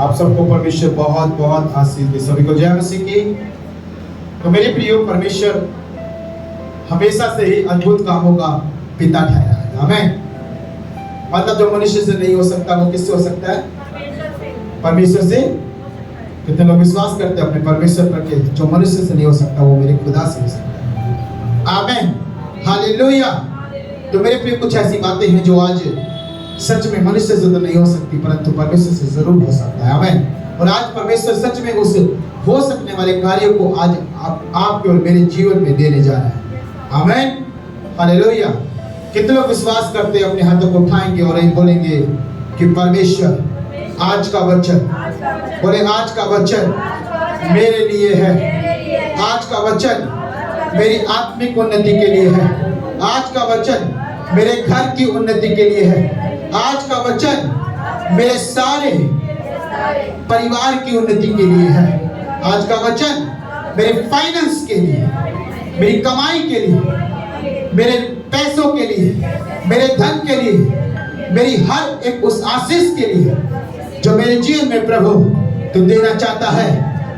आप सबको परमेश्वर बहुत बहुत आशीष दे। सभी को जय मसीह की। तो मेरे प्रियो, परमेश्वर हमेशा से ही अद्भुत कामों का पिता ठहरा है। आमीन। मतलब जो मनुष्य से नहीं हो सकता वो किससे हो सकता है? परमेश्वर से। कितने लोग विश्वास करते हैं अपने परमेश्वर पर कि जो मनुष्य से नहीं हो सकता वो मेरे खुदा से हो सकता है। आमीन, हालेलुया। तो मेरे प्रिय, कुछ ऐसी बातें हैं जो आज सच में मनुष्य से तो नहीं हो सकती, परंतु परमेश्वर से जरूर हो सकता है। आमीन। और आज परमेश्वर सच में उस हो सकने वाले कार्यों को आज आपके और मेरे जीवन में देने जा रहा है। आमीन, हालेलुया। कितने लोग विश्वास करते हैं? अपने हाथों को उठाएंगे और बोलेंगे कि परमेश्वर आज का वचन, बोले आज का वचन मेरे लिए है। आज का वचन मेरी आत्मिक उन्नति के लिए है। आज का वचन मेरे घर की उन्नति के लिए है। आज का वचन मेरे सारे परिवार की उन्नति के लिए है। आज का वचन मेरे फाइनेंस के लिए, मेरी कमाई के लिए, मेरे पैसों के लिए, मेरे धन के लिए, मेरी हर एक उस आशीष के लिए जो मेरे जीवन में प्रभु तो देना चाहता है।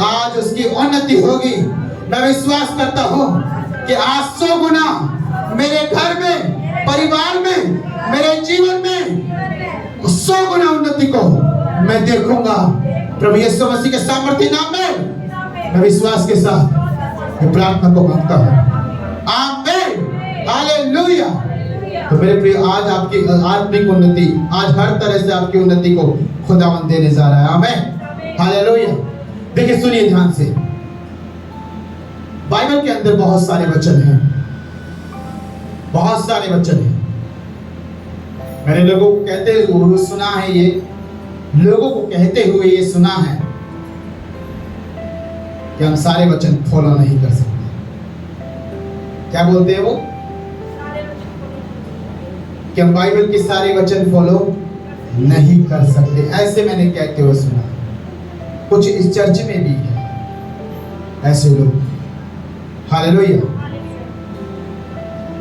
आज उसकी उन्नति होगी। मैं विश्वास करता हूँ कि आज 100 गुना मेरे घर में, परिवार में, मेरे जीवन में 100 गुना उन्नति को मैं देखूंगा। प्रभु यीशु मसीह के सामर्थ्य नाम में मैं विश्वास के साथ प्रार्थना को मांगता हूँ। आमीन, हालेलुया। तो मेरे प्रिय, आज आपकी आत्मिक उन्नति, आज हर तरह से आपकी उन्नति को खुदावंद देने जा रहा है। आमीन, हालेलुया। देखिए, सुनिए ध्यान से। बाइबल के अंदर बहुत सारे वचन हैं, बहुत सारे वचन हैं। मैंने लोगों को कहते हुए सुना है, ये लोगों को कहते हुए ये सुना है कि हम सारे वचन फॉलो नहीं कर सकते। क्या बोलते हैं वो? कि हम बाइबल के सारे वचन फॉलो नहीं कर सकते। ऐसे मैंने कहते हुए सुना। कुछ इस चर्च में भी है ऐसे लोग। हालेलुया।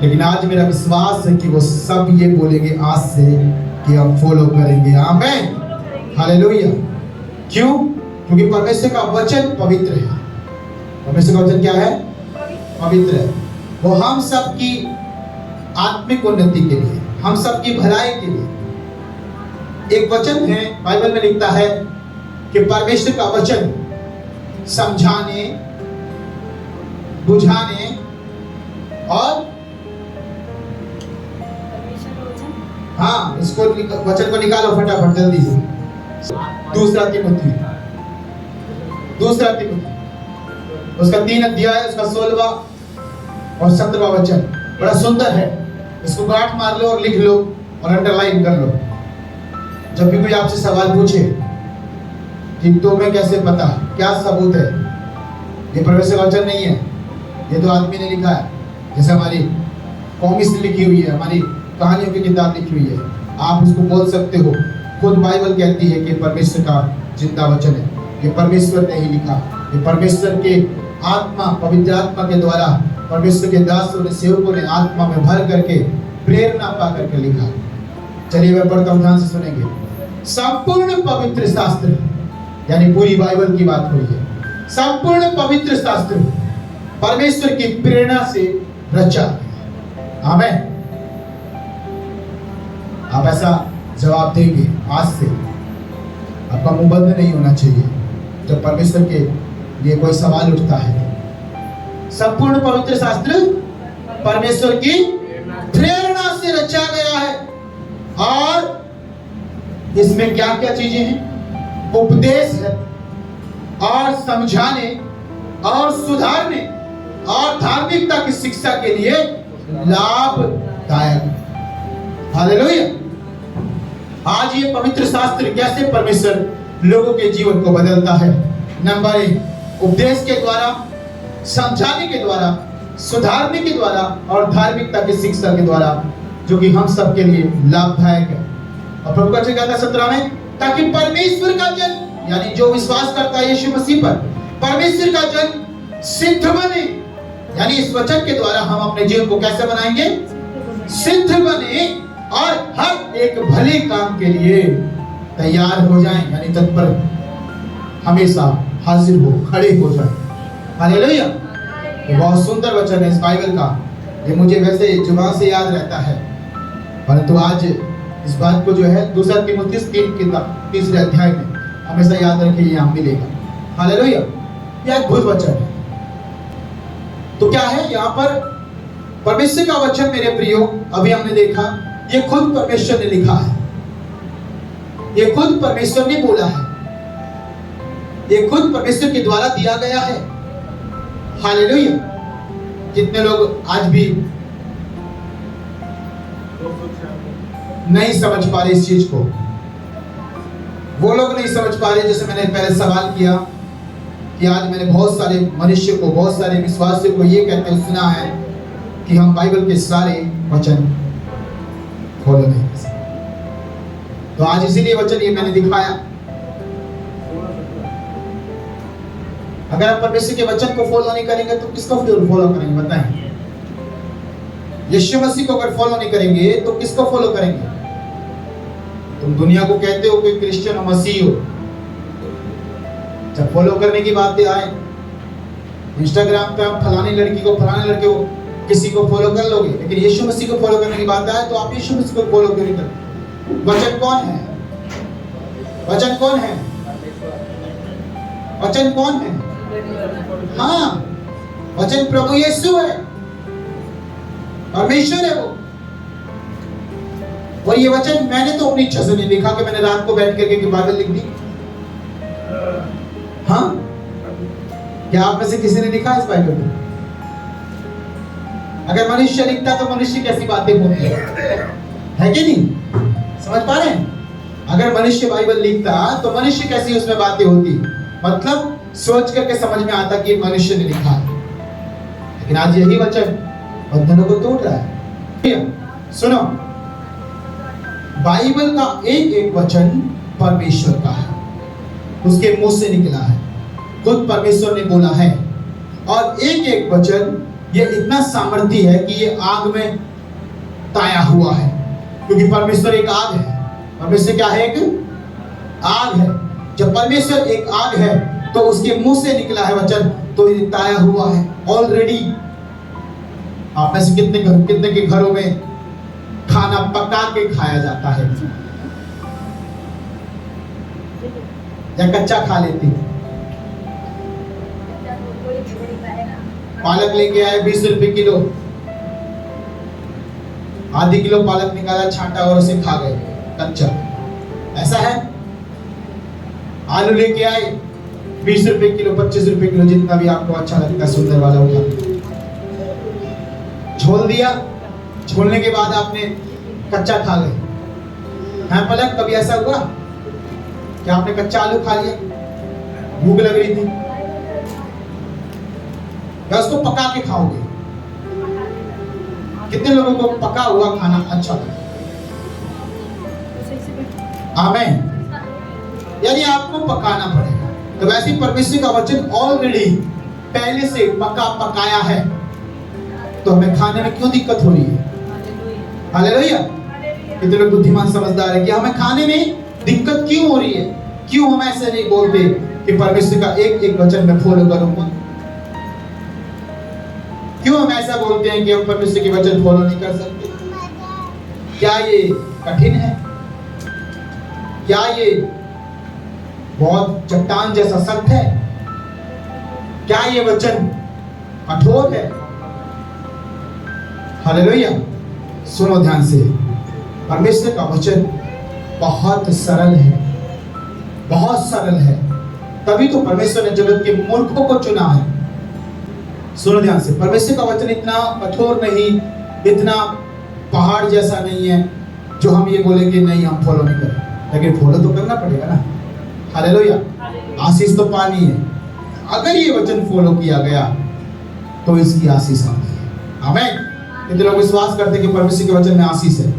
लेकिन आज मेरा विश्वास है कि वो सब ये बोलेंगे आज से कि हम फॉलो करेंगे। आमीन, हालेलुया। क्यों? क्योंकि परमेश्वर का वचन पवित्र है। परमेश्वर का वचन क्या है? पवित्र है। वो हम सबकी आत्मिक उन्नति के लिए, हम सबकी भलाई के लिए। एक वचन है बाइबल में लिखता है कि परमेश्वर का वचन समझाने, बुझाने और हाँ, इसको वचन को निकालो फटाफट जल्दी से। दूसरा तिमुथी उसका 3 अध्याय, उसका 16वां और 17वां वचन बड़ा सुंदर है। इसको गांठ मार लो और लिख लो और अंडरलाइन कर लो। जब भी कोई आपसे सवाल पूछे कि तुम्हें कैसे पता, क्या सबूत है, ये परमेश्वर का वचन नहीं है, ये तो आदमी ने लिखा है। जैसे हमारी कॉमिक्स लिखी हुई है, हमारी कहानियों की किताब लिखी हुई है, आप उसको बोल सकते हो। खुद बाइबल कहती है कि परमेश्वर का जिंदा वचन है। ये परमेश्वर ने ही लिखा। ये परमेश्वर के आत्मा, पवित्र आत्मा के द्वारा परमेश्वर के दासों ने, सेवकों ने आत्मा में भर करके प्रेरणा पा करके लिखा। चलिए मैं पढ़ता हूँ, ध्यान से सुनेंगे। संपूर्ण पवित्र शास्त्र, यानी पूरी बाइबल की बात हुई है। संपूर्ण पवित्र शास्त्र परमेश्वर की प्रेरणा से रचा। आमीन। आप ऐसा जवाब देंगे आज से। आपका मुंह बंद नहीं होना चाहिए जब परमेश्वर के लिए कोई सवाल उठता है। संपूर्ण पवित्र शास्त्र परमेश्वर की प्रेरणा से रचा गया है और इसमें क्या क्या चीजें हैं? उपदेश है और समझाने और सुधारने और धार्मिकता की शिक्षा के लिए लाभदायक। हालेलुया। आज ये पवित्र शास्त्र कैसे परमेश्वर लोगों के जीवन को बदलता है? नंबर 1, उपदेश के द्वारा, समझाने के द्वारा, सुधारने के द्वारा और धार्मिकता की शिक्षा के द्वारा, जो कि हम सब के लिए लाभदायक है। और प्रभु का वचन कहता है 17 में, ताकि परमेश्वर का जन, यानी जो विश्वास करता है यीशु मसीह पर, परमेश्वर का जन सिद्ध बने। यानी इस वचन के द्वारा हम अपने जीवन को कैसे बनाएंगे? सिद्ध बने और हर एक भले काम के लिए तैयार हो जाएं, यानी तत्पर हमेशा हाजिर हो, खड़े हो जाए। हालेलुया। ये बहुत सुंदर वचन है इस बाइबल का। ये मुझे वैसे जुबान से याद रहता है, परंतु आज इस बात को जो है 2 तीमुथियुस 3 किताब 3 अध्याय में हमेशा याद रखिए, यहाँ मिलेगा। हालेलुया। ये अद्भुत वचन है। तो क्या है यहाँ पर परमेश्वर का वचन मेरे प्रियो, अभी हमने देखा ये खुद परमेश्वर ने लिखा है, ये खुद परमेश्वर ने बोला है, ये खुद परमेश्वर के द्वारा दिया गया है। हालेलुया। कितने लोग आज भी नहीं समझ पा रहे इस चीज को, वो लोग नहीं समझ पा रहे। जैसे मैंने पहले सवाल किया कि आज मैंने बहुत सारे मनुष्य को, बहुत सारे विश्वासियों को ये कहते हुए सुना है कि हम बाइबल के सारे वचन फॉलो नहीं कर सकते। तो आज इसीलिए वचन ये मैंने दिखाया। अगर आप परमेश्वर के वचन को फॉलो नहीं करेंगे तो किसको फॉलो करेंगे बताएं? यीशु मसीह को अगर फॉलो नहीं करेंगे तो किसको फॉलो करेंगे? तुम दुनिया को कहते हो कि क्रिश्चियन हो, मसीह हो, जब फॉलो करने की बातें आए इंस्टाग्राम पे आप फलानी लड़की को, फलाने लड़के को, किसी को फॉलो कर लोगे, लेकिन यीशु मसीह को फॉलो करने की बात आए तो आप यीशु मसीह को फॉलो क्यों नहीं करते? वचन कौन है? वचन कौन है? वचन कौन है? हाँ, वचन प्रभु यीशु है, परमेश्वर है वो। और ये वचन मैंने तो अपनी इच्छा से नहीं लिखा कि मैंने रात को बैठ करके बाइबल लिख दी। हाँ, क्या आप में से किसी ने लिखा इस बाइबल में? अगर मनुष्य लिखता तो मनुष्य कैसी बातें होती है कि नहीं? समझ पा रहे हैं? अगर मनुष्य बाइबल लिखता तो मनुष्य कैसी उसमें बातें होती, मतलब सोच करके समझ में आता कि मनुष्य ने लिखा है। लेकिन आज यही वचन बंधनों को तोड़ रहा है। सुनो, बाइबल का एक एक वचन परमेश्वर का है, उसके मुंह से निकला है, खुद परमेश्वर ने बोला है। और एक एक वचन ये इतना सामर्थ्य है कि ये आग में ताया हुआ है, क्योंकि परमेश्वर एक आग है। परमेश्वर क्या है? एक आग है। जब परमेश्वर एक आग है तो उसके मुंह से निकला है वचन, तो ये ताया हुआ है ऑलरेडी। आप में से कितने के घरों में खाना पका के खाया जाता है या कच्चा खा लेते? पालक लेके आए 20 रुपए किलो, आधी किलो पालक निकाला, छांटा और उसे खा गए कच्चा। ऐसा है? आलू लेके आए 20 रुपए किलो, 25 रुपए किलो, जितना भी आपको अच्छा लगता है सुंदर वाला उठा झोल दिया, झोलने के बाद आपने कच्चा खा गए। हाँ पलक, कभी ऐसा हुआ कि आपने कच्चा आलू खा लिया, भूख लग रही थी, या उसको पका के खाओगे? कितने लोगों को पका हुआ खाना अच्छा लगता? आमीन। यानी आपको पकाना पड़ेगा। तो वैसे ही परमेश्वर का वचन ऑलरेडी पहले से पकाया है, तो हमें खाने में क्यों दिक्कत हो रही है? हालेलुया। कितने लोग बुद्धिमान समझदार है कि हमें खाने में दिक्कत क्यों हो रही है? क्यों हम ऐसे नहीं बोलते कि परमेश्वर का एक एक वचन मैं फॉलो करूंगा? क्यों हम ऐसा बोलते हैं कि हम परमेश्वर के वचन फॉलो नहीं कर सकते? क्या ये कठिन है? क्या ये बहुत चट्टान जैसा सख्त है? क्या ये वचन कठोर है? हालेलुया। सुनो ध्यान से, परमेश्वर का वचन बहुत सरल है, बहुत सरल है। तभी तो परमेश्वर ने जगत के मूर्खों को चुना है। सुनो ध्यान से, परमेश्वर का वचन इतना कठोर नहीं, इतना पहाड़ जैसा नहीं है जो हम ये बोले कि नहीं हम फॉलो नहीं करें, लेकिन फॉलो तो करना पड़ेगा ना। हालेलुया। आशीष तो पानी है। अगर ये वचन फॉलो किया गया तो इसकी आशीष आती है। आमीन। कितने लोग विश्वास करते हैं कि परमेश्वर के वचन में आशीष है?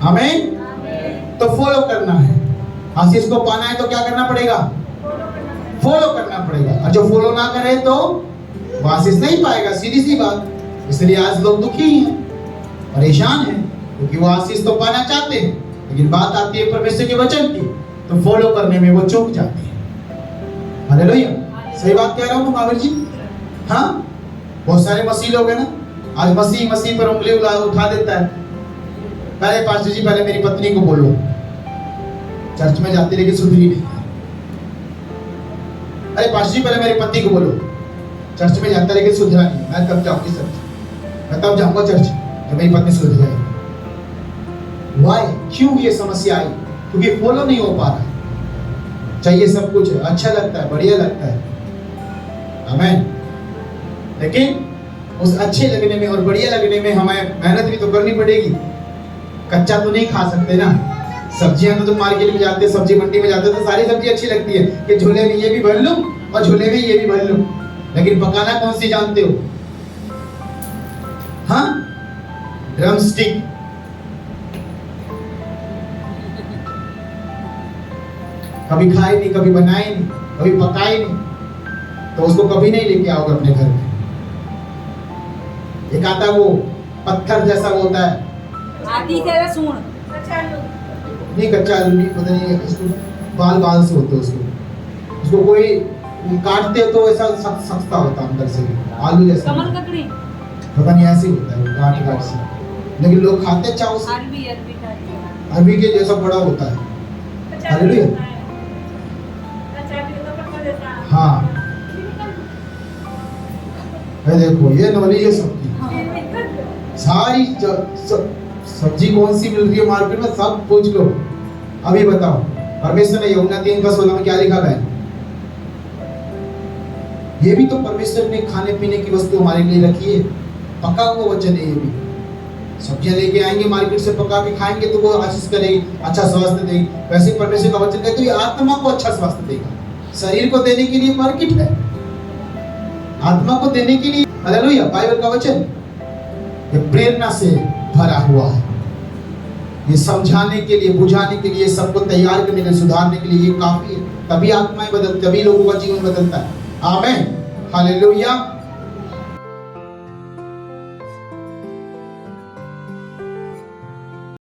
आमीन। तो फॉलो करना है। आशीष को पाना है तो क्या करना पड़ेगा? फॉलो करना पड़ेगा। और जो फॉलो ना करे तो वो आशीष नहीं पाएगा, सीधी सी बात। इसलिए आज लोग दुखी हैं, परेशान हैं, क्योंकि वो आशीष तो पाना चाहते हैं, लेकिन बात आती है परमेश्वर के वचन की तो फॉलो करने में वो चूक जाते हैं। हालेलुया, सही बात कह रहा हूँ महावीर जी? हाँ, बहुत सारे मसीह लोग हैं ना, आज मसीह मसीह पर उंगली उठा देता है। पहले पास्टर जी, पहले मेरी पत्नी को बोलो, चर्च में जाती लेकिन सुधरी नहीं। अरे पास्टर जी, पहले मेरी पत्नी को बोलो, चर्च में जाता लेकिन सुधरा नहीं, मैं तब जाऊंगी चर्च, मैं तब जाऊंगा चर्च जब मेरी पत्नी सुधर जाएगी। वाई, क्यों ये समस्या आई? क्योंकि फॉलो नहीं हो पा रहा है। चाहिए सब कुछ, अच्छा लगता है, बढ़िया लगता है, आमीन, लेकिन उस अच्छे लगने में और बढ़िया लगने में हमें मेहनत भी तो करनी पड़ेगी। कच्चा तो नहीं खा सकते ना। सब्जियां तो तुम मार्केट में जाते, सब्जी मंडी में जाते तो सारी सब्जी अच्छी लगती है कि झोले में ये भी भर लूं और झोले में ये भी भर लूं, लेकिन पकाना कौन सी जानते हो? हाँ, ड्रम स्टिक। कभी खाए नहीं, कभी बनाए नहीं, कभी पकाए नहीं, तो उसको कभी नहीं लेके आओगे अपने घर में। एक आता वो पत्थर जैसा होता है, आधी तेरा सून नहीं कच्चा आलू नहीं, पता नहीं इसको बाल से होते उसको कोई काटते हो तो ऐसा सख्ता होता है अंदर से, आलू जैसा, कमल ककड़ी, पता नहीं ऐसे होता है गांठ से, लेकिन लोग खाते चाव से। अरबी के जैसा बड़ा होता है। हालेलुया, हाँ, ये देखो, ये नॉलेज है सबकी। सारी सब्जी कौन सी मिल रही है मार्केट में, सब पूछ लो। अभी बताओ, परमेश्वर ने यूहन्ना 3:16 में क्या लिखा है? ये भी तो परमेश्वर ने खाने पीने की वस्तु हमारे लिए रखी है, पका हुआ वचन है। ये भी सब्जियां लेके आएंगे मार्केट से, पका के खाएंगे तो वो आशीष करेगी, अच्छा स्वास्थ्य देगी। वैसे परमेश्वर का वचन कहते तो ये आत्मा को अच्छा स्वास्थ्य देगा। शरीर को देने के लिए मार्केट है, आत्मा को देने के लिए हालेलुया बाइबल का वचन ये प्रेरणा से भरा हुआ है। ये समझाने के लिए, बुझाने के लिए, सबको तैयार करने के लिए, सुधारने के लिए ये काफी है। तभी आत्माएं बदलती, तभी लोगों का जीवन बदलता है। आमीन, हालेलुया।